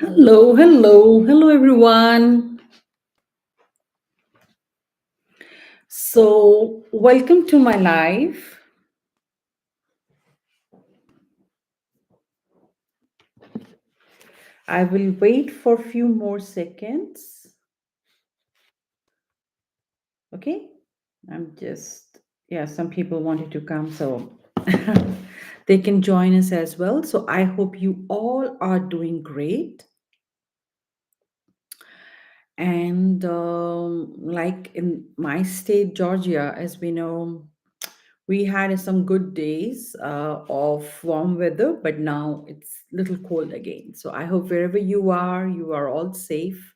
Hello, hello, hello, everyone. Welcome to my live. I will wait for a few more seconds. Okay, I'm just, yeah, some people wanted to come, so they can join us as well. So, I hope you all are doing great. And like in my state, Georgia, as we know, we had some good days of warm weather, but now it's little cold again. So I hope wherever you are all safe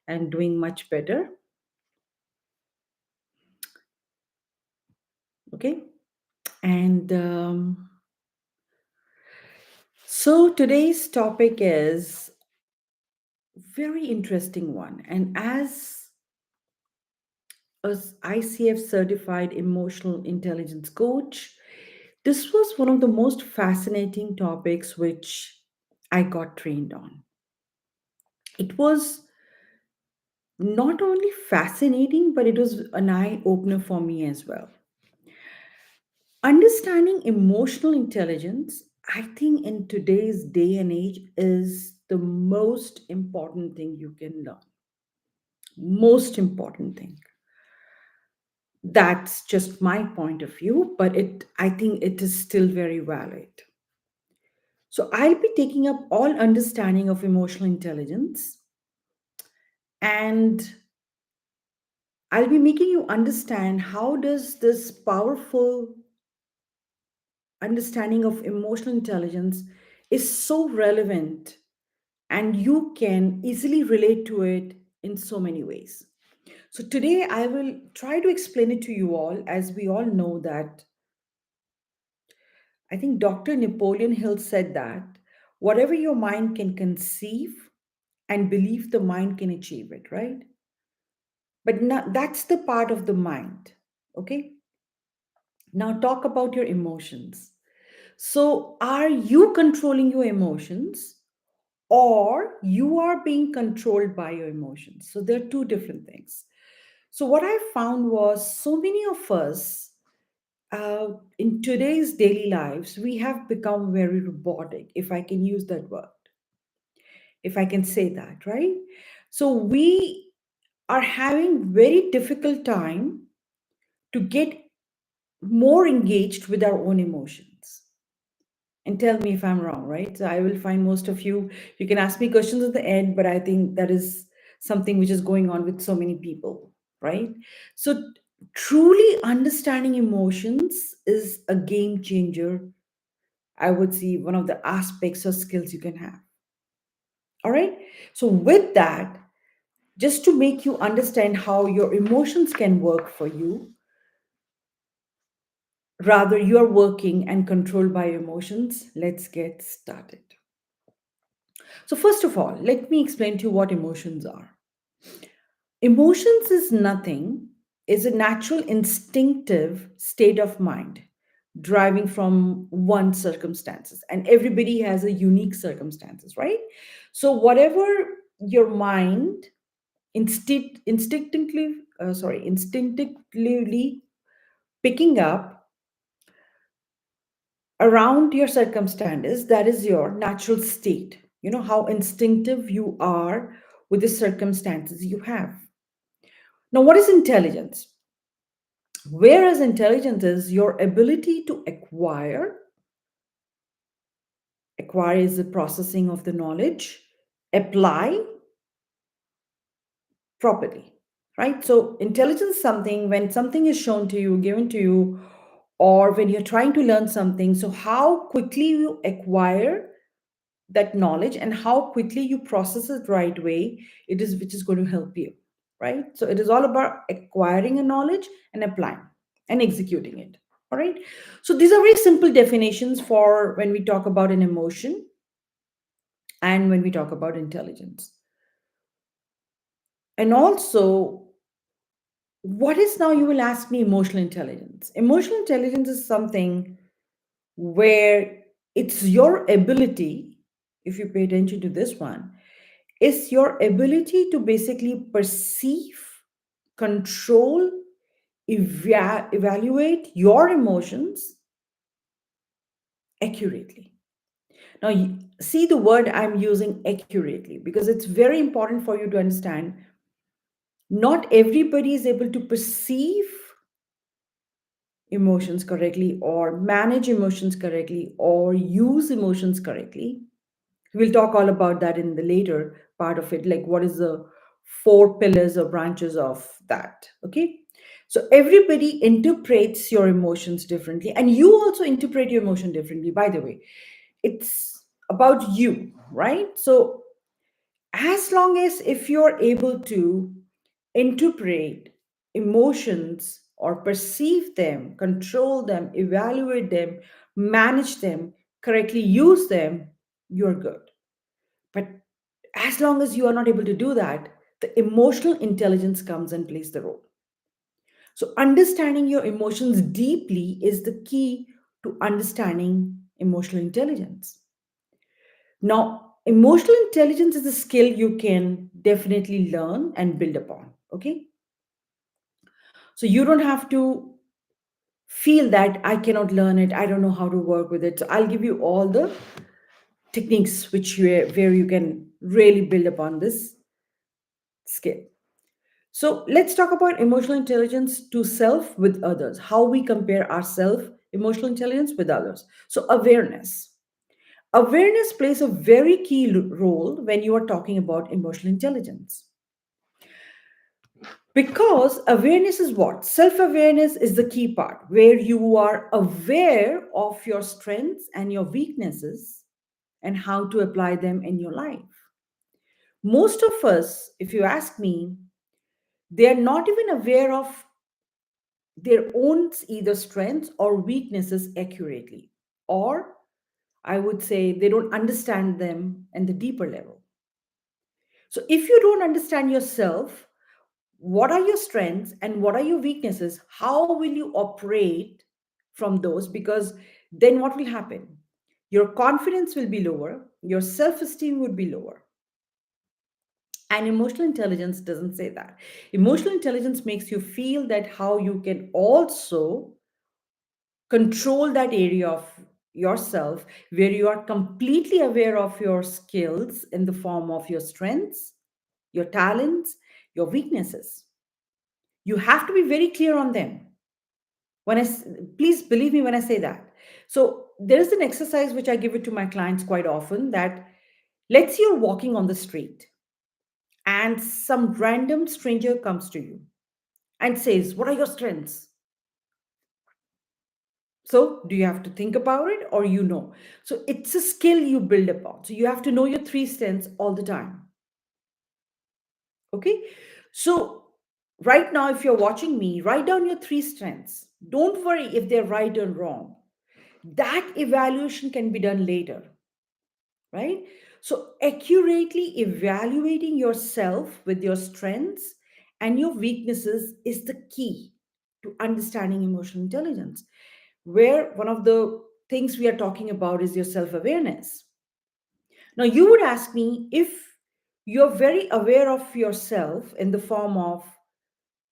and doing much better. Okay. And so today's topic is very interesting one. And as a ICF certified emotional intelligence coach, this was one of the most fascinating topics which I got trained on. It was not only fascinating, but it was an eye opener for me as well. Understanding emotional intelligence, I think, in today's day and age, is the most important thing you can learn. Most important thing. That's just my point of view, but I think it is still very valid. So I'll be taking up all understanding of emotional intelligence, and I'll be making you understand how does this powerful understanding of emotional intelligence is so relevant, and you can easily relate to it in so many ways. So today I will try to explain it to you all. As we all know that, I think Dr. Napoleon Hill said that whatever your mind can conceive and believe, the mind can achieve it, right? But not, that's the part of the mind. Okay, now talk about your emotions. So are you controlling your emotions, or you are being controlled by your emotions? So they're two different things. So what I found was, so many of us in today's daily lives, we have become very robotic, if I can use that word, if I can say that, right? So we are having very difficult time to get more engaged with our own emotions. And tell me if I'm wrong, right? So I will find most of you, you can ask me questions at the end, but I think that is something which is going on with so many people, right? So truly understanding emotions is a game changer. I would see one of the aspects or skills you can have. All right. So with that, just to make you understand how your emotions can work for you, rather you are working and controlled by your emotions, let's get started. So, first of all, let me explain to you what emotions are. Emotions is nothing, is a natural instinctive state of mind driving from one circumstances, and everybody has a unique circumstances, right? So whatever your mind instinctively picking up around your circumstances, that is your natural state. You know how instinctive you are with the circumstances you have. Now, what is intelligence? Whereas intelligence is your ability to acquire is the processing of the knowledge, apply properly, right? So intelligence is something when something is shown to you, given to you, or when you're trying to learn something. So how quickly you acquire that knowledge and how quickly you process it right way, it is which is going to help you, right? So it is all about acquiring a knowledge and applying and executing it. All right, so these are very simple definitions for when we talk about an emotion and when we talk about intelligence. And also, what is, now you will ask me, emotional intelligence? Emotional intelligence is something where it's your ability, if you pay attention to this one, is your ability to basically perceive, control, evaluate your emotions accurately. Now, see the word I'm using accurately because it's very important for you to understand. Not everybody is able to perceive emotions correctly or manage emotions correctly or use emotions correctly. We'll talk all about that in the later part of it, like what is the four pillars or branches of that. Okay. So everybody interprets your emotions differently, and you also interpret your emotion differently, by the way. It's about you, right? So as long as if you're able to interpret emotions or perceive them, control them, evaluate them, manage them, correctly use them, you're good. But as long as you are not able to do that, the emotional intelligence comes and plays the role. So, understanding your emotions deeply is the key to understanding emotional intelligence. Now, emotional intelligence is a skill you can definitely learn and build upon. Okay. So, you don't have to feel that I cannot learn it, I don't know how to work with it. So, I'll give you all the techniques where you can really build upon this skill. So let's talk about emotional intelligence to self with others, how we compare our self emotional intelligence with others. So, awareness. Awareness plays a very key role when you are talking about emotional intelligence. Because awareness is what? Self awareness is the key part where you are aware of your strengths and your weaknesses and how to apply them in your life. Most of us, if you ask me, they are not even aware of their own either strengths or weaknesses accurately. Or I would say they don't understand them in the deeper level. So if you don't understand yourself, what are your strengths and what are your weaknesses? How will you operate from those? Because then what will happen? Your confidence will be lower, your self esteem would be lower. And emotional intelligence doesn't say that. Emotional intelligence makes you feel that how you can also control that area of yourself where you are completely aware of your skills in the form of your strengths, your talents, your weaknesses. You have to be very clear on them. Please believe me when I say that. So there is an exercise which I give it to my clients quite often that let's say you're walking on the street and some random stranger comes to you and says, "What are your strengths?" So, do you have to think about it or you know? So, it's a skill you build upon. So, you have to know your three strengths all the time. Okay. So, right now, if you're watching me, write down your three strengths. Don't worry if they're right or wrong. That evaluation can be done later, right? So, accurately evaluating yourself with your strengths and your weaknesses is the key to understanding emotional intelligence. Where one of the things we are talking about is your self awareness. Now, you would ask me if you're very aware of yourself in the form of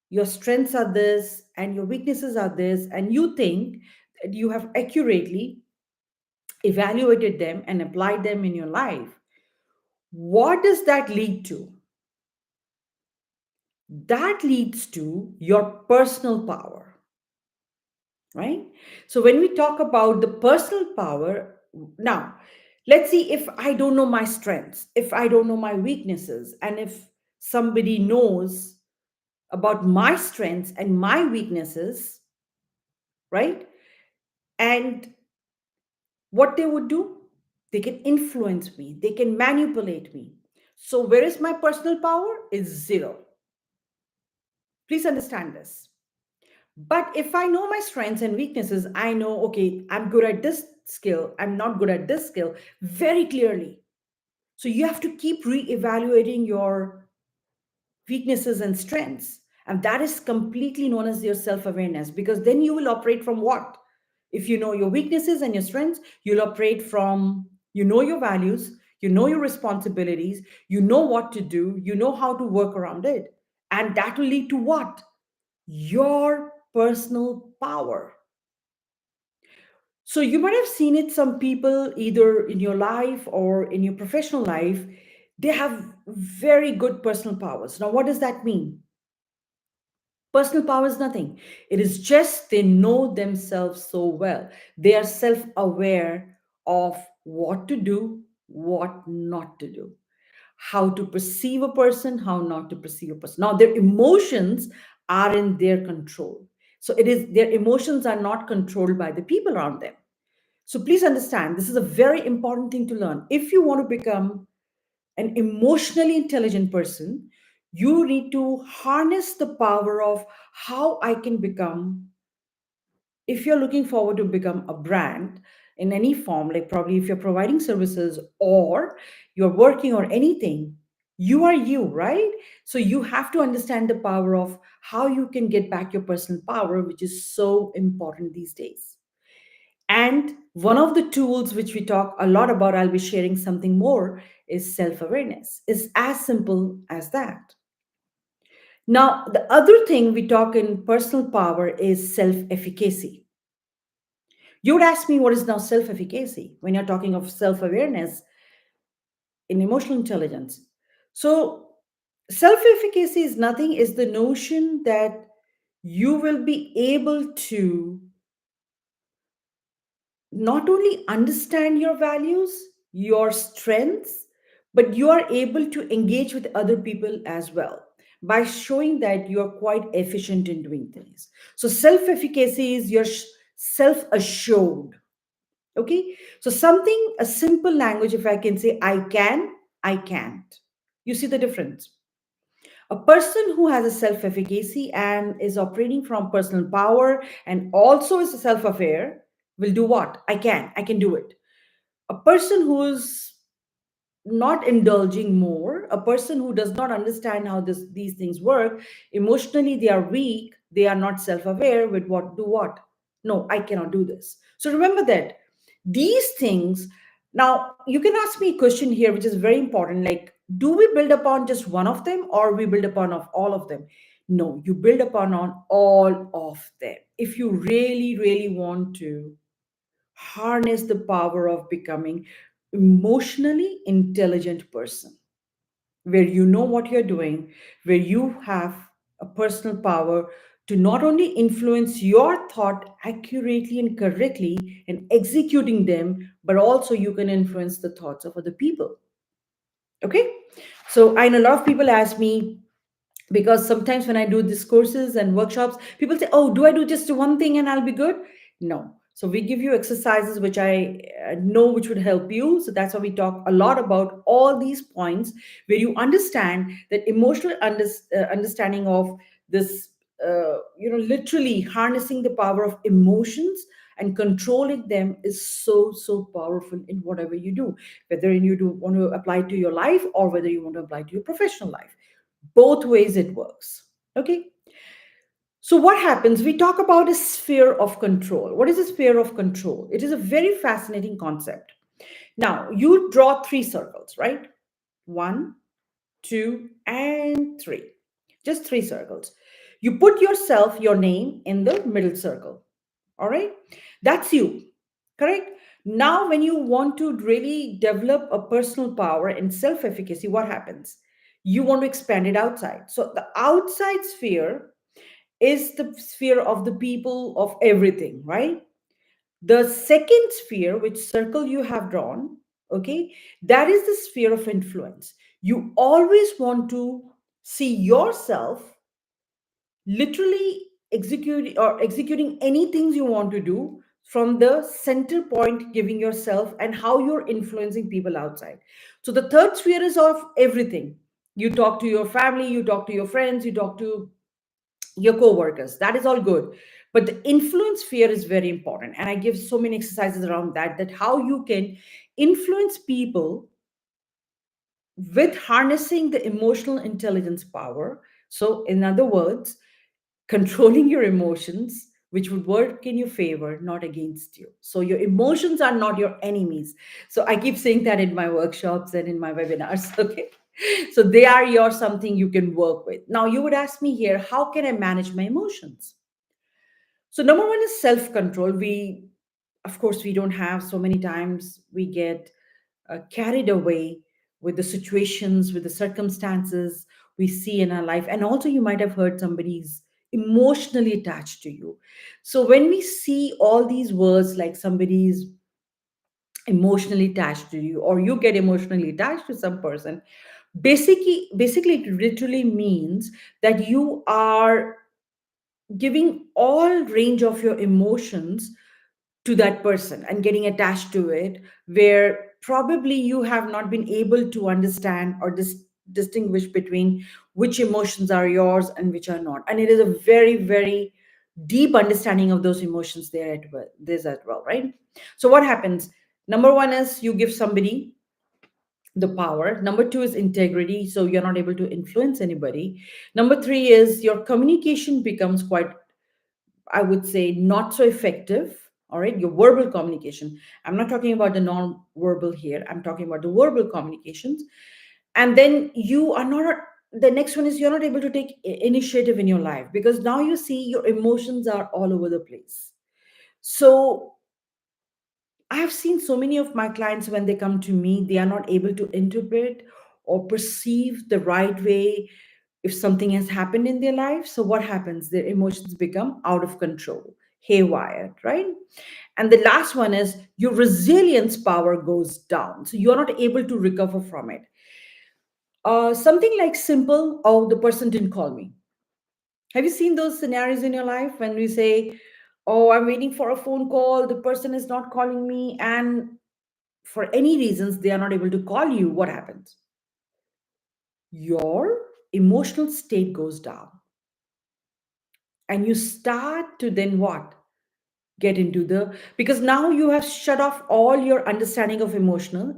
your strengths are this and your weaknesses are this, and you think that you have accurately evaluated them and applied them in your life, what does that lead to? That leads to your personal power, right? So when we talk about the personal power, now let's see, if I don't know my strengths, if I don't know my weaknesses, and if somebody knows about my strengths and my weaknesses, right? And what they would do, they can influence me, they can manipulate me. So where is my personal power? Is zero. Please understand this. But if I know my strengths and weaknesses, I know, okay, I'm good at this skill, I'm not good at this skill very clearly. So you have to keep re-evaluating your weaknesses and strengths. And that is completely known as your self-awareness, because then you will operate from what? If you know your weaknesses and your strengths, you'll operate from, you know your values, you know your responsibilities, you know what to do, you know how to work around it. And that will lead to what? Your personal power. So you might have seen it, some people, either in your life or in your professional life, they have very good personal powers. Now, what does that mean? Personal power is nothing. It is just they know themselves so well. They are self aware of what to do, what not to do, how to perceive a person, how not to perceive a person. Now, their emotions are in their control. So it is their emotions are not controlled by the people around them. So please understand, this is a very important thing to learn. If you want to become an emotionally intelligent person, you need to harness the power of how I can become, if you're looking forward to become a brand in any form, like probably if you're providing services or you're working or anything, you are you, right? So you have to understand the power of how you can get back your personal power, which is so important these days. And one of the tools which we talk a lot about, I'll be sharing something more, is self awareness. It's as simple as that. Now, the other thing we talk in personal power is self efficacy. You would ask me, what is now self efficacy when you're talking of self awareness in emotional intelligence? So, self efficacy is nothing, is the notion that you will be able to not only understand your values, your strengths, but you are able to engage with other people as well by showing that you are quite efficient in doing things. So, self efficacy is your self assured. Okay. So, something, a simple language, if I can say, I can, I can't. You see the difference? A person who has a self efficacy and is operating from personal power and also is self aware will do what? I can do it. A person who's not indulging more, a person who does not understand how these things work, emotionally they are weak, they are not self aware with what do what. No, I cannot do this. So remember that these things, now you can ask me a question here which is very important, like, do we build upon just one of them or we build upon of all of them? No, you build upon on all of them if you really want to harness the power of becoming emotionally intelligent person, where you know what you're doing, where you have a personal power to not only influence your thought accurately and correctly and executing them, but also you can influence the thoughts of other people. Okay. So I know a lot of people ask me, because sometimes when I do these courses and workshops, people say, oh, do I do just one thing and I'll be good? No. So we give you exercises which I know which would help you. So that's why we talk a lot about all these points, where you understand that emotional understanding of this, literally harnessing the power of emotions and controlling them is so powerful in whatever you do, whether you do want to apply to your life or whether you want to apply to your professional life. Both ways it works. Okay. So what happens, we talk about a sphere of control. What is a sphere of control? It is a very fascinating concept. Now you draw three circles, right? One, two, and three. Just three circles. You put yourself, your name, in the middle circle. All right. That's you. Correct. Now when you want to really develop a personal power and self efficacy, what happens? You want to expand it outside. So the outside sphere is the sphere of the people, of everything, right? The second sphere, which circle you have drawn, okay, that is the sphere of influence. You always want to see yourself literally executing any things you want to do from the center point, giving yourself and how you're influencing people outside. So the third sphere is of everything. You talk to your family, you talk to your friends, you talk to your co-workers, that is all good. But the influence sphere is very important, and I give so many exercises around that, that how you can influence people with harnessing the emotional intelligence power. So in other words, controlling your emotions which would work in your favor, not against you. So your emotions are not your enemies. So I keep saying that in my workshops and in my webinars. Okay. So they are your something you can work with. Now you would ask me here, how can I manage my emotions? So number one is self control. Of course, we don't have so many times we get carried away with the situations, with the circumstances we see in our life. And also, you might have heard somebody's emotionally attached to you. So, when we see all these words like somebody's emotionally attached to you, or you get emotionally attached to some person, basically it literally means that you are giving all range of your emotions to that person and getting attached to it, where probably you have not been able to understand or distinguish between which emotions are yours and which are not. And it is a very, very deep understanding of those emotions there at well, this as well, right? So what happens? Number one is you give somebody the power. Number two is integrity, so you're not able to influence anybody. Number three is your communication becomes quite, I would say, not so effective. All right, your verbal communication. I'm not talking about the non-verbal here. I'm talking about the verbal communications. And then you are not. The next one is you're not able to take initiative in your life because now you see your emotions are all over the place. So I have seen so many of my clients when they come to me, they are not able to interpret or perceive the right way if something has happened in their life. So what happens? Their emotions become out of control, haywire, right? And the last one is your resilience power goes down. So you're not able to recover from it. Something like simple, oh, the person didn't call me. Have you seen those scenarios in your life when we say, oh, I'm waiting for a phone call, the person is not calling me, and for any reasons they are not able to call you? What happens? Your emotional state goes down and you start to then what? Get into the, because now you have shut off all your understanding of emotions.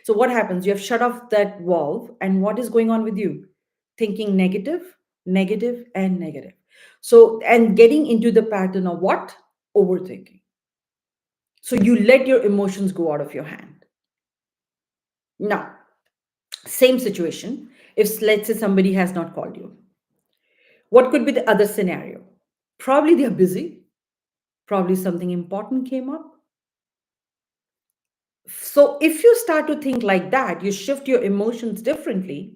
So what happens? You have shut off that valve, and what is going on with you? Thinking negative, negative, and negative. So, and getting into the pattern of what? Overthinking. So you let your emotions go out of your hand. Now, same situation. If let's say somebody has not called you, what could be the other scenario? Probably they're busy. Probably something important came up. So if you start to think like that, you shift your emotions differently,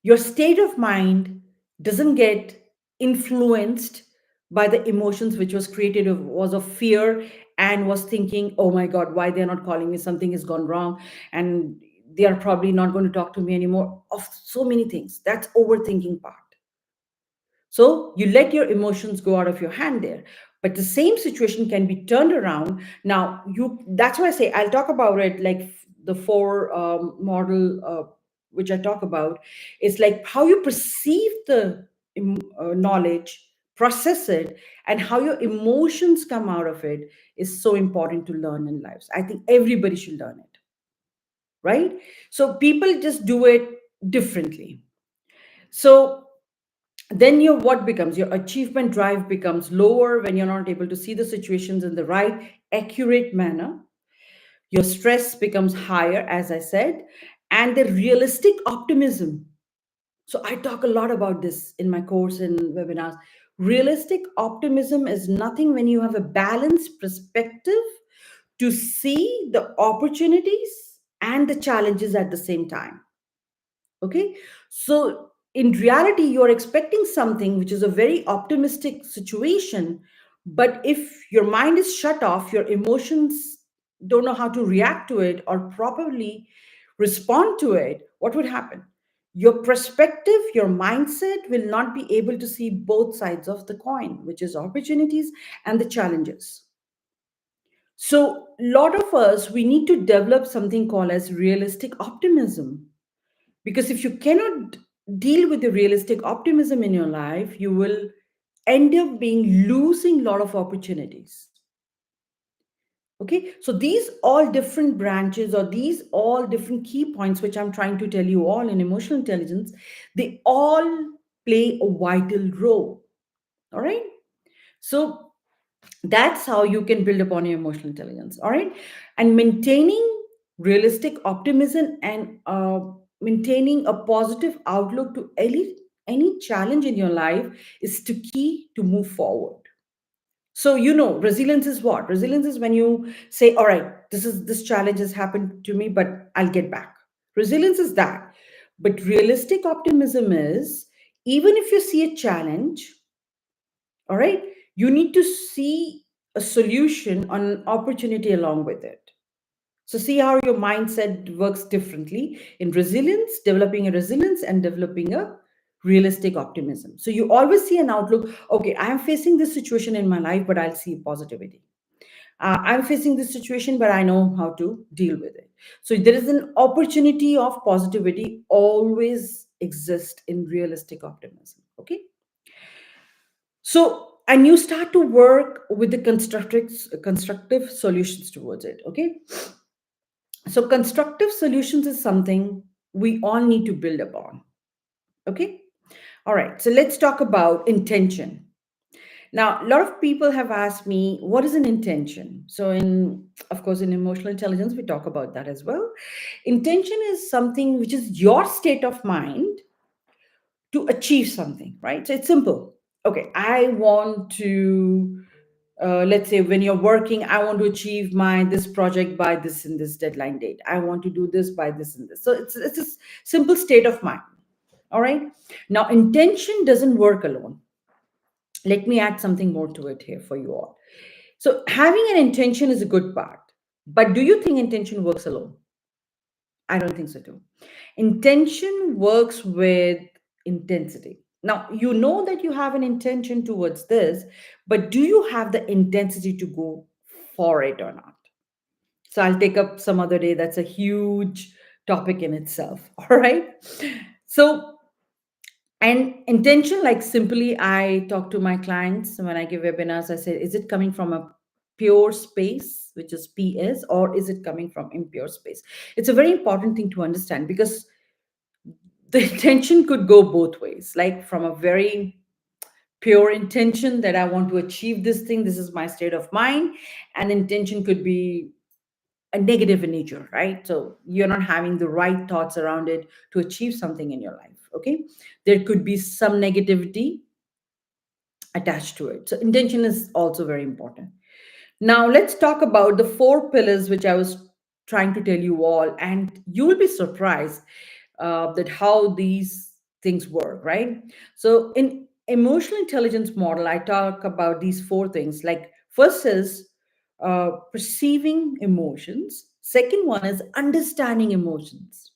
your state of mind doesn't get influenced by the emotions which was created of was of fear and was thinking, oh my god, why they're not calling me, something has gone wrong, and they are probably not going to talk to me anymore, of so many things. That's overthinking part. So you let your emotions go out of your hand there. But the same situation can be turned around. Now, that's why I say I'll talk about it like the four model which I talk about. It's like how you perceive the knowledge, process it, and how your emotions come out of it is so important to learn in lives. I think everybody should learn it, right? So people just do it differently. So then your what becomes, your achievement drive becomes lower when you're not able to see the situations in the right accurate manner. Your stress becomes higher, as I said, and the realistic optimism. So I talk a lot about this in my course and webinars. Realistic optimism is nothing when you have a balanced perspective to see the opportunities and the challenges at the same time. Okay, so in reality you're expecting something which is a very optimistic situation, but if your mind is shut off, your emotions don't know how to react to it or properly respond to it, what would happen? Your perspective, your mindset will not be able to see both sides of the coin, which is opportunities and the challenges. So a lot of us, we need to develop something called as realistic optimism, because if you cannot deal with the realistic optimism in your life, you will end up being losing a lot of opportunities. Okay, so these all different branches or these all different key points which I'm trying to tell you all in emotional intelligence, they all play a vital role. All right. So that's how you can build upon your emotional intelligence. All right. And maintaining realistic optimism and maintaining a positive outlook to any challenge in your life is to key to move forward. So resilience is what? Resilience is when you say, all right, this challenge has happened to me, but I'll get back. Resilience is that. But realistic optimism is, even if you see a challenge, all right, you need to see a solution on an opportunity along with it. So see how your mindset works differently in resilience, developing a resilience and developing a realistic optimism. So you always see an outlook. Okay, I am facing this situation in my life, but I'll see positivity. I'm facing this situation, but I know how to deal with it. So there is an opportunity of positivity always exist in realistic optimism. Okay. So, and you start to work with the constructive solutions towards it. Okay. So, constructive solutions is something we all need to build upon. Okay. All right. So, let's talk about intention. Now, a lot of people have asked me, what is an intention? So, of course, in emotional intelligence, we talk about that as well. Intention is something which is your state of mind to achieve something, right? So, it's simple. Okay. I want to, let's say when you're working, I want to achieve my this project by this and this deadline date. I want to do this by this and this. So it's a simple state of mind. All right. Now intention doesn't work alone. Let me add something more to it here for you all. So having an intention is a good part, but do you think intention works alone? I don't think so too. Intention works with intensity. Now, you know that you have an intention towards this, but do you have the intensity to go for it or not? So I'll take up some other day. That's a huge topic in itself. All right. So, and intention, like simply, I talk to my clients when I give webinars, I say, is it coming from a pure space, which is PS, or is it coming from impure space? It's a very important thing to understand because the intention could go both ways, like from a very pure intention that I want to achieve this thing, this is my state of mind, and intention could be a negative in nature, right? So you're not having the right thoughts around it to achieve something in your life. Okay. There could be some negativity attached to it. So intention is also very important. Now let's talk about the four pillars which I was trying to tell you all, and you will be surprised that how these things work, right? So in emotional intelligence model, I talk about these four things. Like first is perceiving emotions. Second one is understanding emotions.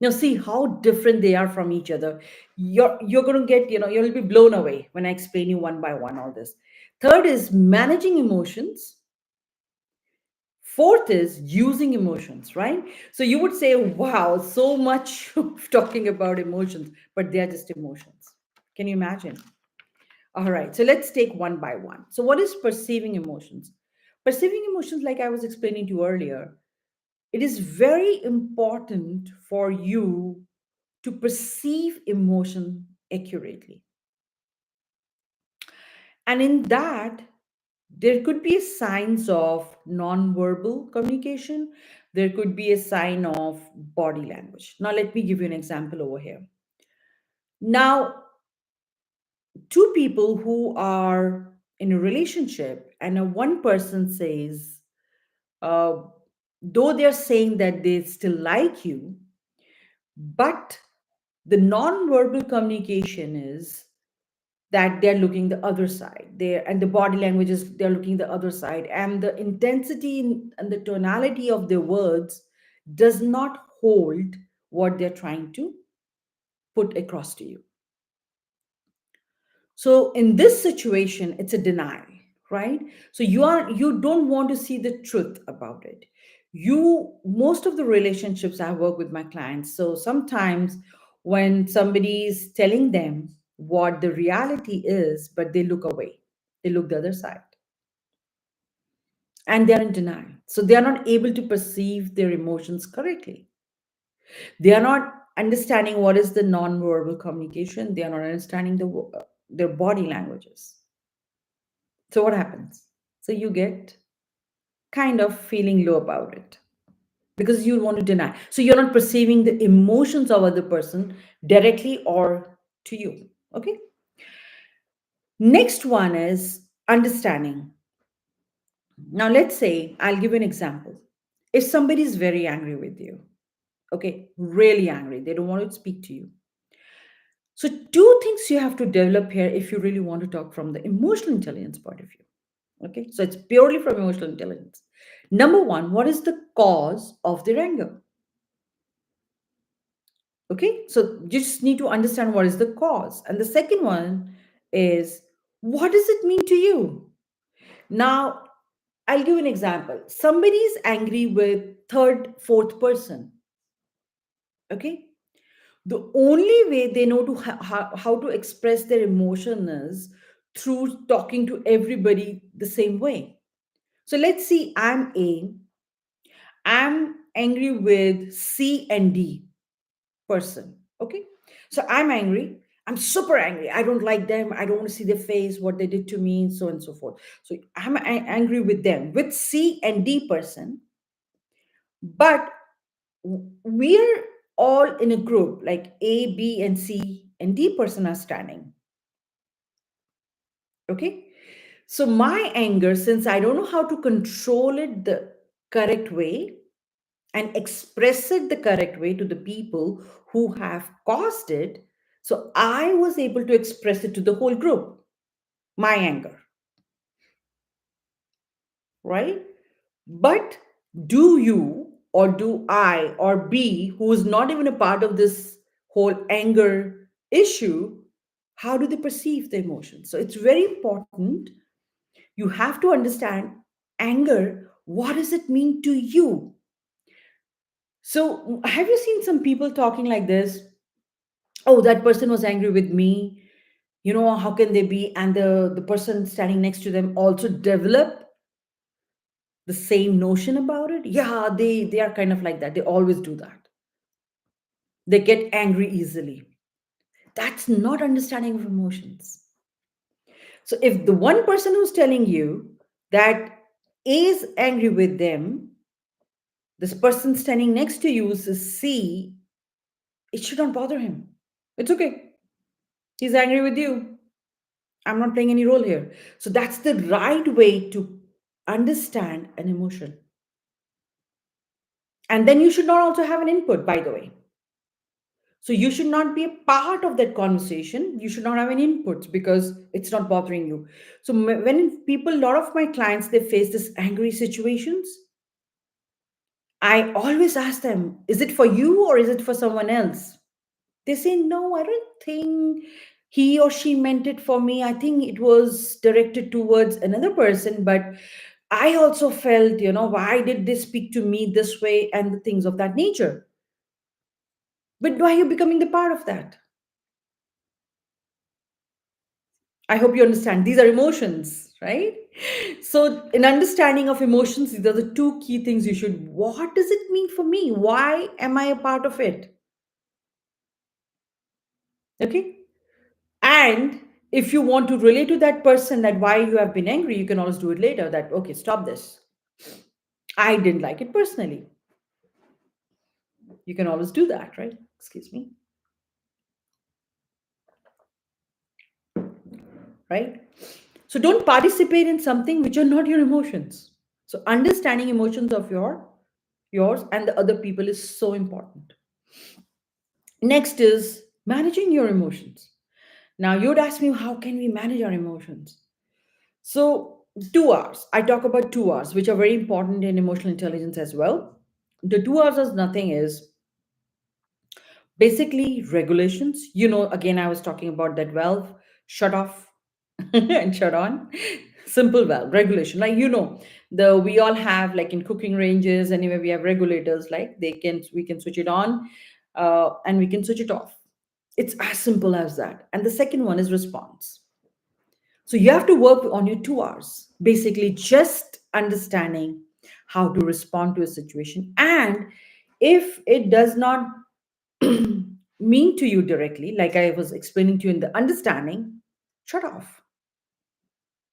Now see how different they are from each other. You're going to get, you'll be blown away when I explain you one by one all this. Third is managing emotions. Fourth is using emotions, right? So you would say, wow, so much of talking about emotions, but they're just emotions. Can you imagine? All right, so let's take one by one. So, what is perceiving emotions? Perceiving emotions, like I was explaining to you earlier, it is very important for you to perceive emotion accurately. And in that, there could be signs of non-verbal communication. There could be a sign of body language. Now, let me give you an example over here. Now, two people who are in a relationship, and one person says, uh, though they're saying that they still like you, but the non-verbal communication is that they're looking the other side there, and the body language is they're looking the other side, and the intensity and the tonality of their words does not hold what they're trying to put across to you. So in this situation it's a denial, right? So you don't want to see the truth about it. You Most of the relationships I work with my clients, so sometimes when somebody is telling them what the reality is, but they look away, they look the other side, and they're in denial, so they are not able to perceive their emotions correctly. They are not understanding what is the non-verbal communication. They are not understanding their body languages. So what happens? So you get kind of feeling low about it because you want to deny. So you're not perceiving the emotions of other person directly or to you. Okay. Next one is understanding. Now let's say I'll give you an example. If somebody is very angry with you, okay, really angry, they don't want to speak to you. So two things you have to develop here if you really want to talk from the emotional intelligence point of view. Okay, so it's purely from emotional intelligence. Number one, what is the cause of their anger? Okay, so you just need to understand what is the cause. And the second one is, what does it mean to you? Now, I'll give an example. Somebody is angry with third, fourth person. Okay, the only way they know to how to express their emotion is through talking to everybody the same way. So let's see, I'm angry with C and D person. Okay. So I'm angry. I'm super angry. I don't like them. I don't want to see their face, what they did to me, so on and so forth. So I'm angry with them, with C and D person. But we're all in a group, like A, B, and C and D person are standing. Okay. So my anger, since I don't know how to control it the correct way, and express it the correct way to the people who have caused it. So I was able to express it to the whole group, my anger, right? But do you or do I or B, who is not even a part of this whole anger issue, how do they perceive the emotion? So it's very important. You have to understand anger. What does it mean to you? So, have you seen some people talking like this? Oh, that person was angry with me. You know, how can they be? And the person standing next to them also develop the same notion about it. Yeah, they are kind of like that. They always do that. They get angry easily. That's not understanding of emotions. So if the one person who's telling you that A is angry with them, this person standing next to you is C, it should not bother him. It's okay. He's angry with you. I'm not playing any role here. So that's the right way to understand an emotion. And then you should not also have an input, by the way. So you should not be a part of that conversation. You should not have any inputs because it's not bothering you. So when people, a lot of my clients, they face this angry situations, I always ask them, is it for you or is it for someone else? They say, no, I don't think he or she meant it for me. I think it was directed towards another person, but I also felt, why did they speak to me this way and the things of that nature? But why are you becoming the part of that? I hope you understand. These are emotions, right? So, in understanding of emotions, these are the two key things you should. What does it mean for me? Why am I a part of it? Okay. And if you want to relate to that person that why you have been angry, you can always do it later. That, okay, stop this. I didn't like it personally. You can always do that, right? Excuse me. Right? So don't participate in something which are not your emotions. So understanding emotions of yours and the other people is so important. Next is managing your emotions. Now you'd ask me, how can we manage our emotions? So 2 hours. I talk about 2 hours, which are very important in emotional intelligence as well. The 2 hours is nothing is basically regulations. Again, I was talking about that valve, shut off and shut on. Simple valve regulation. Like the we all have, like in cooking ranges, anyway, we have regulators, like we can switch it on, and we can switch it off. It's as simple as that. And the second one is response. So you have to work on your 2 hours, basically just understanding how to respond to a situation. And if it does not mean to you directly, like I was explaining to you in the understanding, Shut off.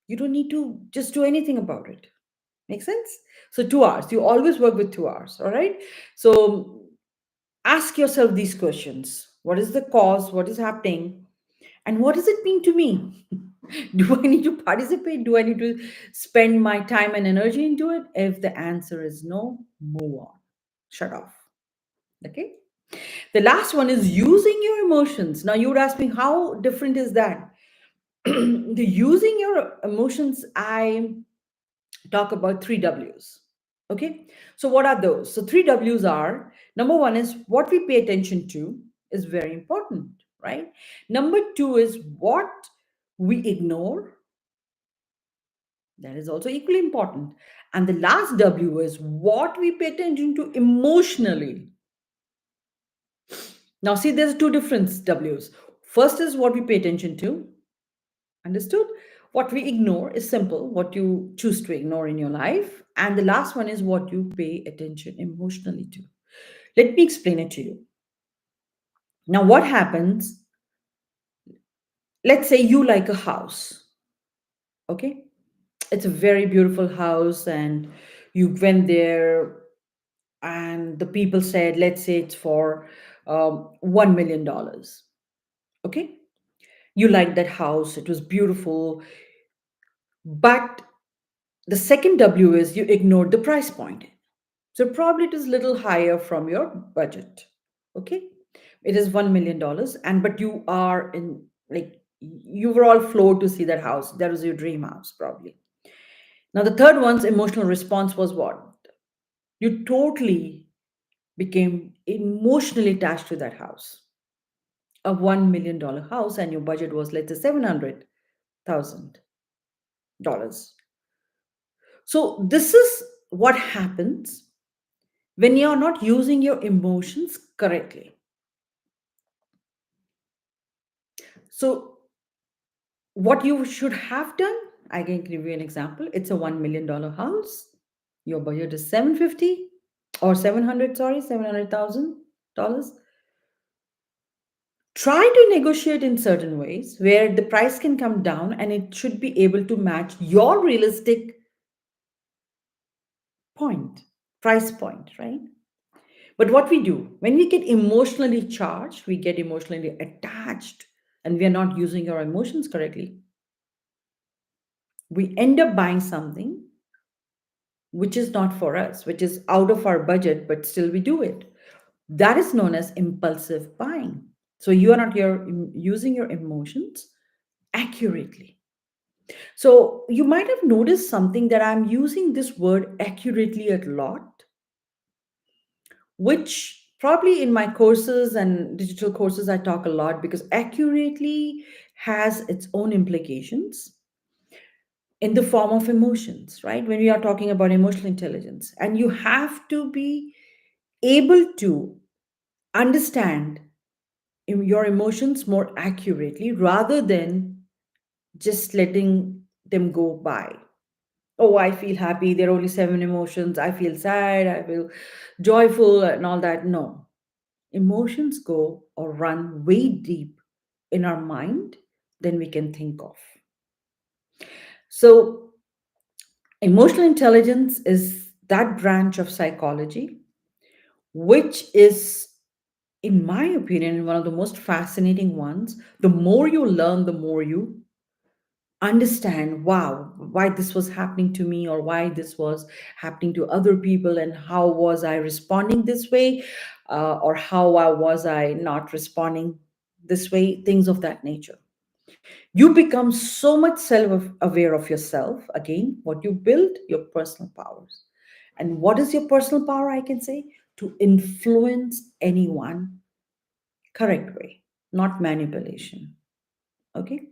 You don't need to just do anything about it. Make sense? So 2 hours. You always work with 2 hours. All right. So ask yourself these questions. What is the cause? What is happening? And what does it mean to me? Do I need to participate? Do I need to spend my time and energy into it? If the answer is no, move on. Shut off. Okay. The last one is using your emotions. Now you would ask me, how different is that? The using your emotions, I talk about three W's. Okay. So what are those? So three W's are, number one is what we pay attention to is very important, right? Number two is what we ignore. That is also equally important. And the last W is what we pay attention to emotionally. Now, see, there's two different W's. First is what we pay attention to. Understood? What we ignore is simple, what you choose to ignore in your life. And the last one is what you pay attention emotionally to. Let me explain it to you. Now, what happens? Let's say you like a house, okay? It's a very beautiful house, and you went there, and the people said, let's say it's for $1 million. Okay, you liked that house, it was beautiful, but the second W is you ignored the price point. So probably it is little higher from your budget. Okay, it is $1 million, and but you are in, like, you were all floored to see that house. That was your dream house, probably. Now the third one's emotional response was what? You totally became emotionally attached to that house, a $1 million house, and your budget was, let's say, $700,000. So this is what happens when you're not using your emotions correctly. So what you should have done, I can give you an example. It's a $1 million house. Your budget is 750 or 700, sorry, $700,000. Try to negotiate in certain ways where the price can come down and it should be able to match your realistic point, price point, right? But what we do when we get emotionally charged, we get emotionally attached, and we are not using our emotions correctly, we end up buying something which is not for us, which is out of our budget, but still we do it. That is known as impulsive buying. So you are not using your emotions accurately. So you might have noticed something that I'm using this word accurately a lot, which probably in my courses and digital courses I talk a lot, because accurately has its own implications in the form of emotions, right? When we are talking about emotional intelligence, and you have to be able to understand your emotions more accurately rather than just letting them go by. Oh, I feel happy. There are only seven emotions. I feel sad. I feel joyful and all that. No. Emotions go or run way deep in our mind than we can think of. So, emotional intelligence is that branch of psychology, which is, in my opinion, one of the most fascinating ones. The more you learn, the more you understand, wow, why this was happening to me, or why this was happening to other people, and how was I responding this way, or how was I not responding this way, things of that nature. You become so much self aware of yourself. Again, what you build, your personal powers. And what is your personal power? I can say to influence anyone correct way, not manipulation. Okay.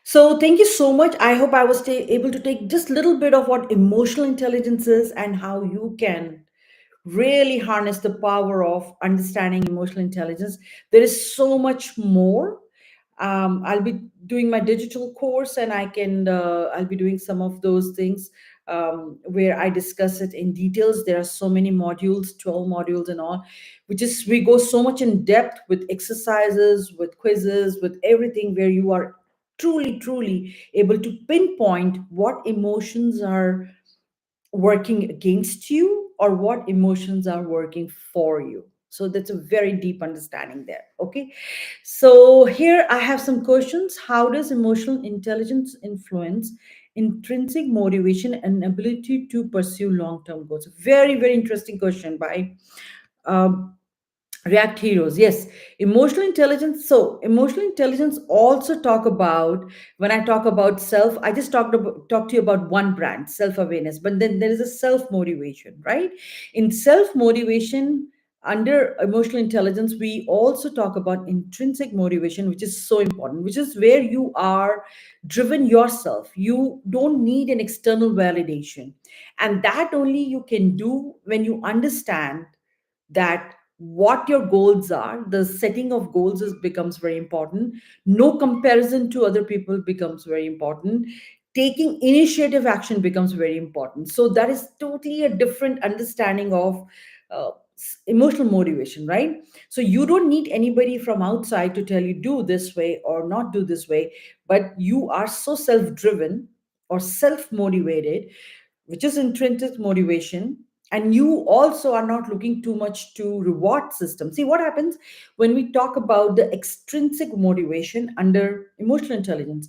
So thank you so much. I hope I was able to take just a little bit of what emotional intelligence is and how you can really harness the power of understanding emotional intelligence. There is so much more. I'll be doing my digital course, and I'll be doing some of those things where I discuss it in details. There are so many modules, 12 modules and all, which is we go so much in depth with exercises, with quizzes, with everything, where you are truly able to pinpoint what emotions are working against you or what emotions are working for you. So that's a very deep understanding there. Okay. So here I have some questions. How does emotional intelligence influence intrinsic motivation and ability to pursue long term goals? Very interesting question by um, React Heroes. Yes, emotional intelligence. So, emotional intelligence also talk about, when I talk about self, I just talk to you about one brand, self awareness. But then there is a self motivation, right? In self motivation, under emotional intelligence, we also talk about intrinsic motivation, which is so important, which is where you are driven yourself. You don't need an external validation, and that only you can do when you understand that what your goals are. The setting of goals becomes very important. No comparison to other people becomes very important. Taking initiative action becomes very important. So that is totally a different understanding of emotional motivation, right? So you don't need anybody from outside to tell you do this way or not do this way, but you are so self driven or self motivated, which is intrinsic motivation. And you also are not looking too much to reward system. See what happens when we talk about the extrinsic motivation under emotional intelligence.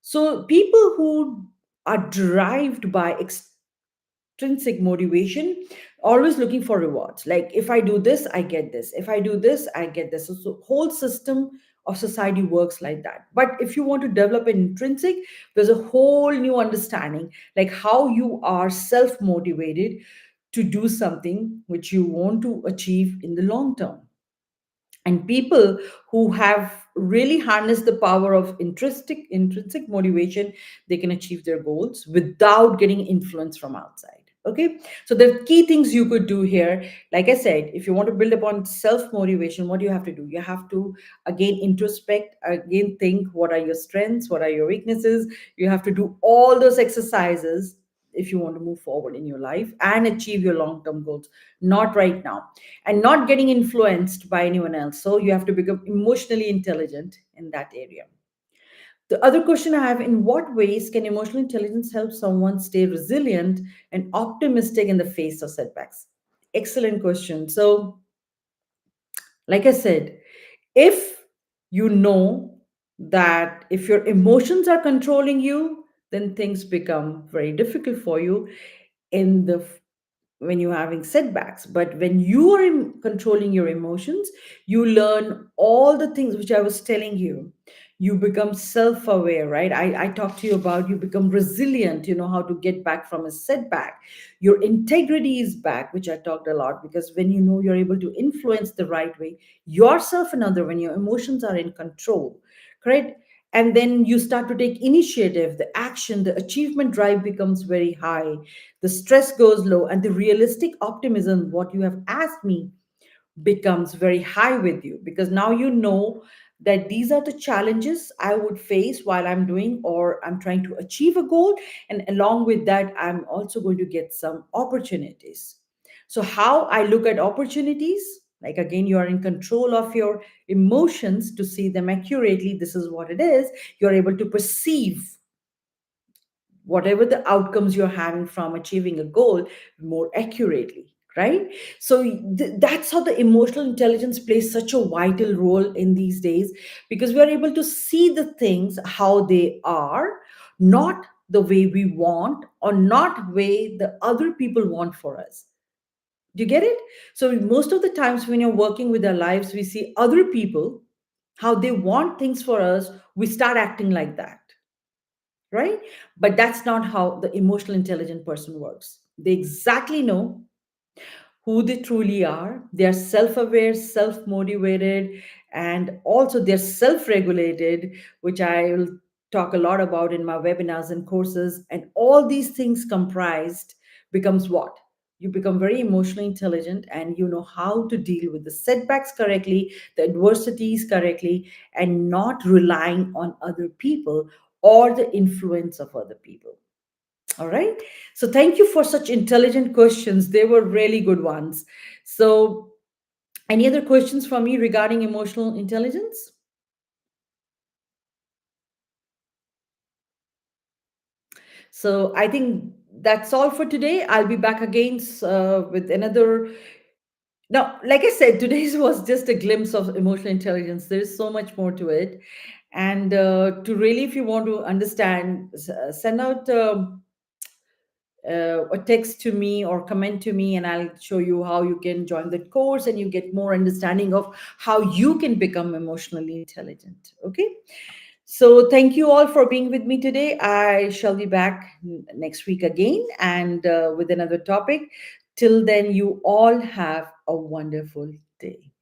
So people who are derived by intrinsic motivation, always looking for rewards, like if I do this I get this, if I do this I get this. So whole system of society works like that. But if you want to develop an intrinsic, there's a whole new understanding, like how you are self motivated to do something which you want to achieve in the long term. And people who have really harnessed the power of intrinsic motivation, they can achieve their goals without getting influence from outside. Okay, so the key things you could do here, like I said, if you want to build upon self motivation, what do you have to do? You have to again introspect, again think what are your strengths, what are your weaknesses. You have to do all those exercises if you want to move forward in your life and achieve your long term goals. Not right now, and not getting influenced by anyone else. So you have to become emotionally intelligent in that area. The other question I have, in what ways can emotional intelligence help someone stay resilient and optimistic in the face of setbacks? Excellent question. So, like I said, if you know that if your emotions are controlling you, then things become very difficult for you in the when you're having setbacks. But when you are controlling your emotions, you learn all the things which I was telling you. You become self-aware, right? I talked to you about, you become resilient, you know how to get back from a setback. Your integrity is back, which I talked a lot, because when you know you're able to influence the right way yourself and other, when your emotions are in control, correct? And then you start to take initiative, the action, the achievement drive becomes very high, the stress goes low, and the realistic optimism, what you have asked me, becomes very high with you, because now you know that these are the challenges I would face while I'm doing or I'm trying to achieve a goal. And along with that, I'm also going to get some opportunities. So, how I look at opportunities, like again, you are in control of your emotions to see them accurately. This is what it is. You're able to perceive whatever the outcomes you're having from achieving a goal more accurately, right? So that's how the emotional intelligence plays such a vital role in these days, because we are able to see the things how they are, not the way we want or not way the other people want for us. Do you get it? So most of the times when you're working with our lives, we see other people how they want things for us, we start acting like that, right? But that's not how the emotional intelligent person works. They exactly know who they truly are. They are self aware, self motivated, and also they're self regulated, which I will talk a lot about in my webinars and courses. And all these things comprised becomes what? You become very emotionally intelligent and you know how to deal with the setbacks correctly, the adversities correctly, and not relying on other people or the influence of other people. All right. So thank you for such intelligent questions. They were really good ones. So, any other questions from me regarding emotional intelligence? So I think that's all for today. I'll be back again with another. Now, like I said, today's was just a glimpse of emotional intelligence. There is so much more to it. And to really, if you want to understand, send out a text to me or comment to me, and I'll show you how you can join that course and you get more understanding of how you can become emotionally intelligent. Okay. So, thank you all for being with me today. I shall be back next week again and with another topic. Till then, you all have a wonderful day.